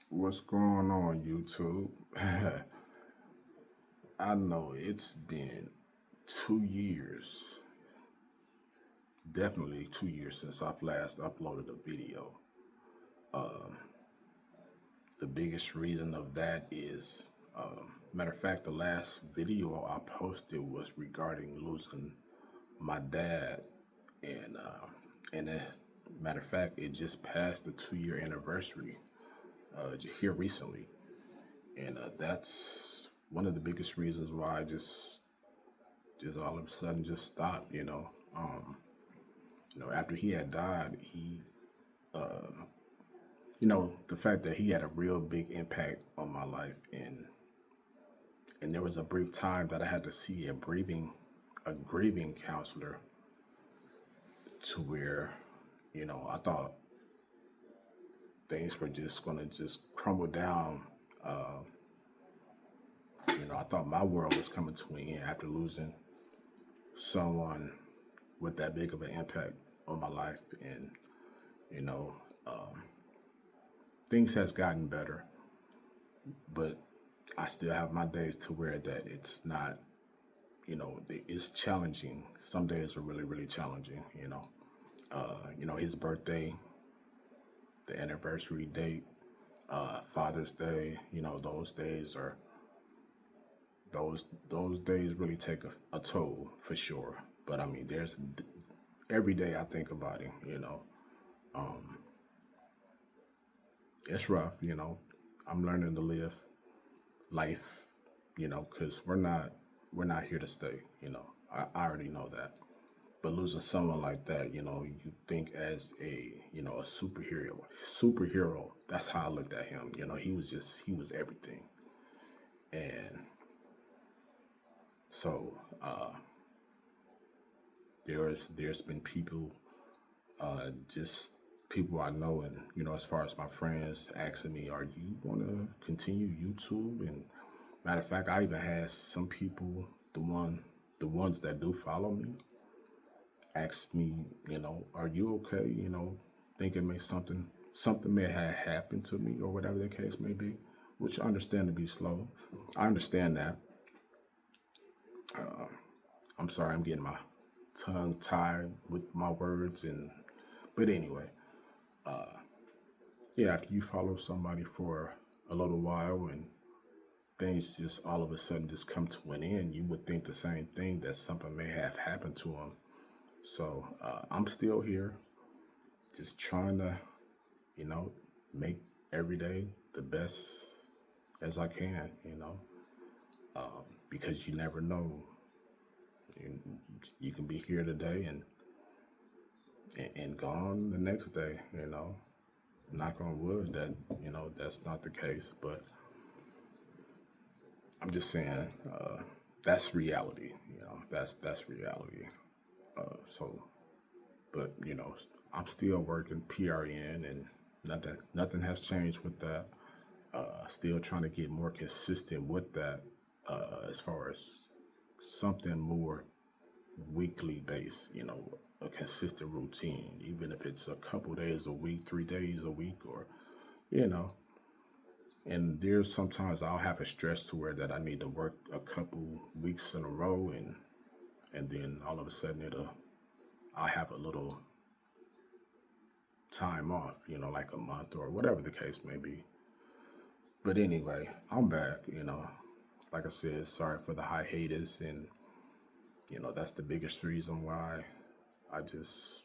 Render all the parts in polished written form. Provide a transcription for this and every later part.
What's going on, YouTube? I know it's been 2 years, definitely 2 years since I've last uploaded a video. Um, the biggest reason of that is, matter of fact, the last video I posted was regarding losing my dad, and matter of fact, it just passed the 2 year anniversary here recently, and that's one of the biggest reasons why I just all of a sudden just stopped. After he had died, the fact that he had a real big impact on my life, and there was a brief time that I had to see a grieving counselor, to where, I thought things were just gonna just crumble down. Uh, I thought my world was coming to an end after losing someone with that big of an impact on my life, and you know, um, things has gotten better, but I still have my days to where that it's not, it's challenging. Some days are really, really challenging. His birthday, the anniversary date, Father's Day. Those days really take a toll for sure. But I mean, there's every day I think about him. Um, it's rough. I'm learning to live life. Because we're not here to stay. I already know that. But losing someone like that, you think as a superhero. Superhero. That's how I looked at him. He was everything. And so there's been people, just people I know, and as far as my friends asking me, "Are you gonna continue YouTube?" And matter of fact, I even had some people, the ones that do follow me, ask me, "Are you okay?" Thinking something may have happened to me, or whatever the case may be, which I understand to be slow. I understand that. Uh, I'm sorry, I'm getting my tongue tied with my words, but anyway, uh, yeah. After you follow somebody for a little while and things just all of a sudden just come to an end, you would think the same thing, that something may have happened to them. So I'm still here, just trying to, you know, make every day the best as I can, because you never know. You, you can be here today and gone the next day, Knock on wood that, that's not the case. But I'm just saying, that's reality, that's reality. So, but, I'm still working PRN, and nothing has changed with that. Still trying to get more consistent with that, as far as something more weekly based, a consistent routine, even if it's a couple days a week, 3 days a week, or, you know, and there's sometimes I'll have a stretch to where that I need to work a couple weeks in a row, and then all of a sudden I have a little time off, like a month or whatever the case may be. But anyway, I'm back, like I said, sorry for the hiatus, and that's the biggest reason why I just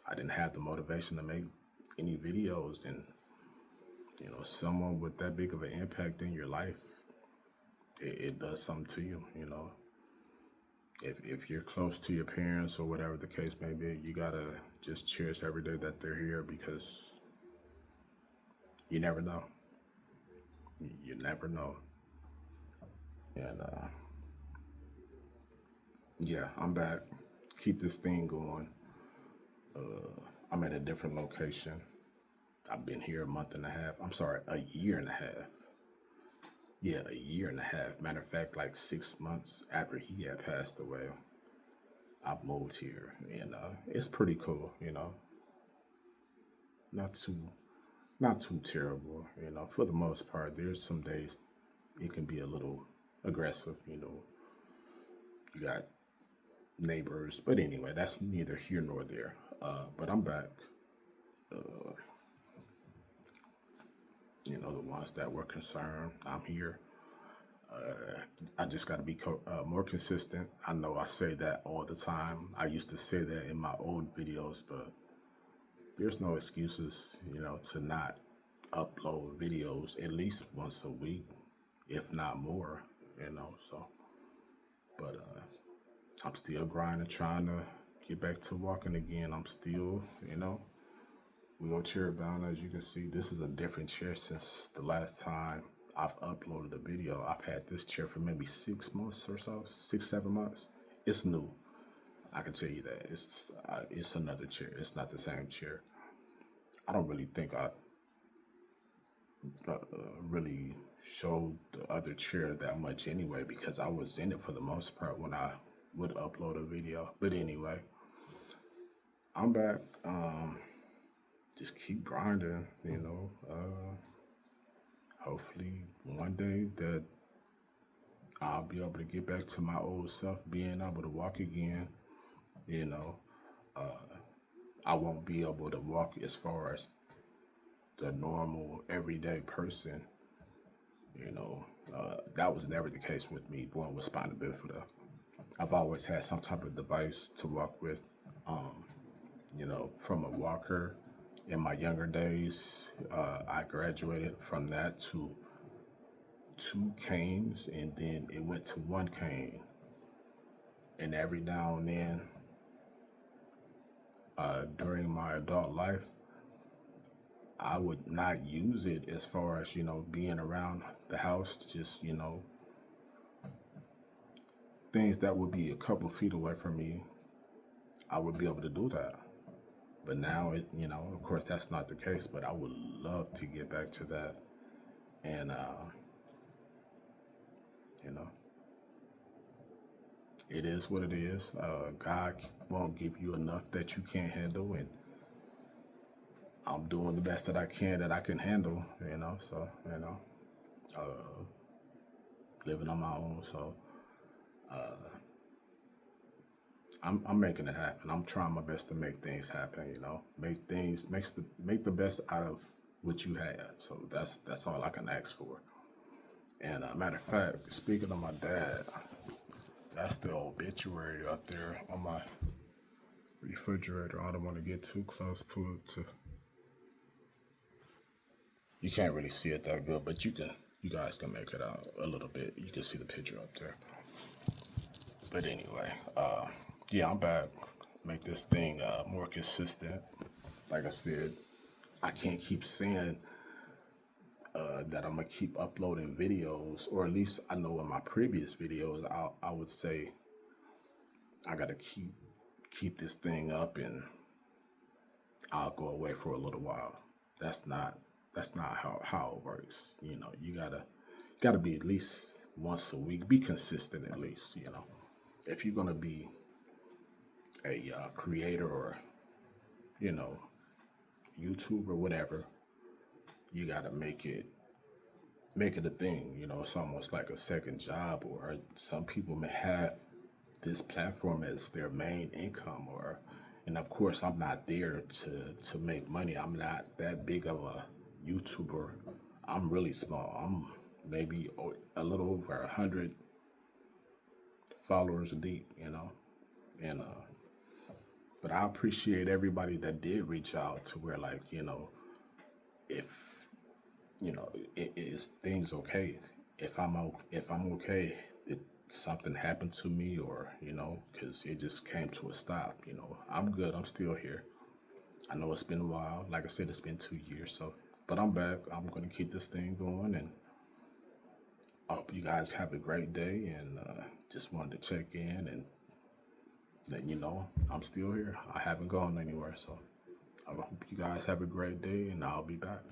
I didn't have the motivation to make any videos. And someone with that big of an impact in your life, it does something to you. If you're close to your parents or whatever the case may be, you gotta just cherish every day that they're here, because you never know. You never know. And yeah, I'm back. Keep this thing going. I'm at a different location. I've been here a month and a half. I'm sorry, a year and a half. Yeah, a year and a half. Matter of fact, like 6 months after he had passed away, I moved here, and it's pretty cool. Not too not too terrible. For the most part, there's some days it can be a little aggressive. You got neighbors, but anyway, that's neither here nor there. But I'm back. Uh, the ones that were concerned, I'm here. I just got to be more consistent. I know I say that all the time. I used to say that in my old videos, but there's no excuses, to not upload videos at least once a week, if not more, So, but I'm still grinding, trying to get back to walking again. I'm still, wheelchair bound, as you can see. This is a different chair since the last time I've uploaded a video. I've had this chair for maybe 6 months or so, 6, 7 months. It's new. I can tell you that it's another chair. It's not the same chair. I don't really think I uh, really showed the other chair that much anyway because I was in it for the most part when I would upload a video. But anyway, I'm back. Just keep grinding. Hopefully one day that I'll be able to get back to my old self, being able to walk again. You know, I won't be able to walk as far as the normal everyday person. That was never the case with me born with spina bifida. I've always had some type of device to walk with. From a walker in my younger days, I graduated from that to two canes, and then it went to one cane. And every now and then, during my adult life, I would not use it as far as, being around the house, just, things that would be a couple feet away from me, I would be able to do that. But now, of course, that's not the case, but I would love to get back to that. And, you know, it is what it is. God won't give you enough that you can't handle. And I'm doing the best that I can handle, So, uh, living on my own. So, I'm making it happen. I'm trying my best to make things happen. Make the best out of what you have. So that's all I can ask for. And matter of fact, speaking of my dad, that's the obituary up there on my refrigerator. I don't want to get too close to it. You can't really see it that good, but you guys can make it out a little bit. You can see the picture up there. But anyway, yeah, I'm back. Make this thing more consistent. Like I said, I can't keep saying that I'm gonna keep uploading videos, or at least I know in my previous videos, I would say I gotta keep this thing up, and I'll go away for a little while. That's not how it works. You gotta be at least once a week. Be consistent at least. If you're gonna be a creator or you know YouTube or whatever, you gotta make it a thing. It's almost like a second job, or some people may have this platform as their main income, and of course I'm not there to make money. I'm not that big of a YouTuber. I'm really small. I'm maybe a little over 100 followers deep, and but I appreciate everybody that did reach out to where, like, if is things okay, if I'm okay, did something happen to me, or because it just came to a stop. I'm good. I'm still here. I know it's been a while. Like I said, it's been 2 years. So, but I'm back. I'm gonna keep this thing going, and I hope you guys have a great day. And just wanted to check in and let you know I'm still here. I haven't gone anywhere. So I hope you guys have a great day, and I'll be back.